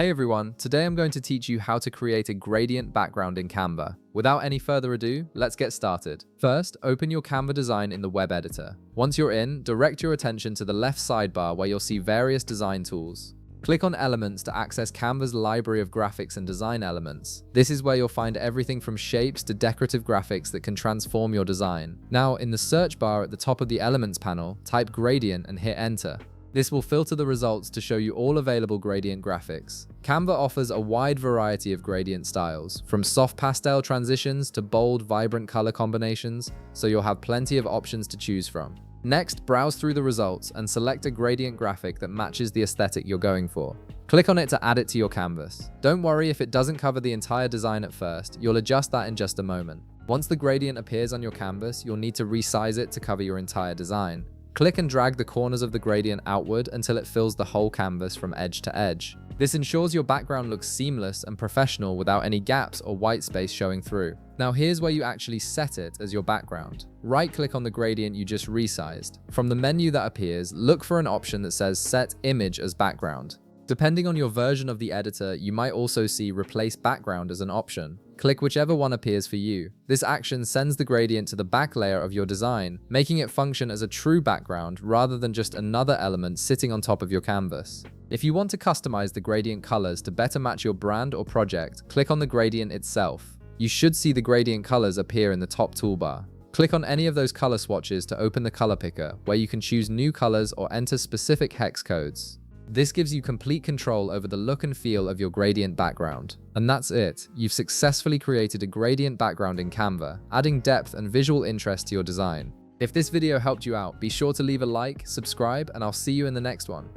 Hey everyone, today I'm going to teach you how to create a gradient background in Canva. Without any further ado, let's get started. First, open your Canva design in the web editor. Once you're in, direct your attention to the left sidebar where you'll see various design tools. Click on Elements to access Canva's library of graphics and design elements. This is where you'll find everything from shapes to decorative graphics that can transform your design. Now, in the search bar at the top of the Elements panel, type Gradient and hit Enter. This will filter the results to show you all available gradient graphics. Canva offers a wide variety of gradient styles, from soft pastel transitions to bold, vibrant color combinations, so you'll have plenty of options to choose from. Next, browse through the results and select a gradient graphic that matches the aesthetic you're going for. Click on it to add it to your canvas. Don't worry if it doesn't cover the entire design at first, you'll adjust that in just a moment. Once the gradient appears on your canvas, you'll need to resize it to cover your entire design. Click and drag the corners of the gradient outward until it fills the whole canvas from edge to edge. This ensures your background looks seamless and professional without any gaps or white space showing through. Now here's where you actually set it as your background. Right-click on the gradient you just resized. From the menu that appears, look for an option that says Set Image as Background. Depending on your version of the editor, you might also see Replace Background as an option. Click whichever one appears for you. This action sends the gradient to the back layer of your design, making it function as a true background rather than just another element sitting on top of your canvas. If you want to customize the gradient colors to better match your brand or project, click on the gradient itself. You should see the gradient colors appear in the top toolbar. Click on any of those color swatches to open the color picker, where you can choose new colors or enter specific hex codes. This gives you complete control over the look and feel of your gradient background. And that's it. You've successfully created a gradient background in Canva, adding depth and visual interest to your design. If this video helped you out, be sure to leave a like, subscribe, and I'll see you in the next one.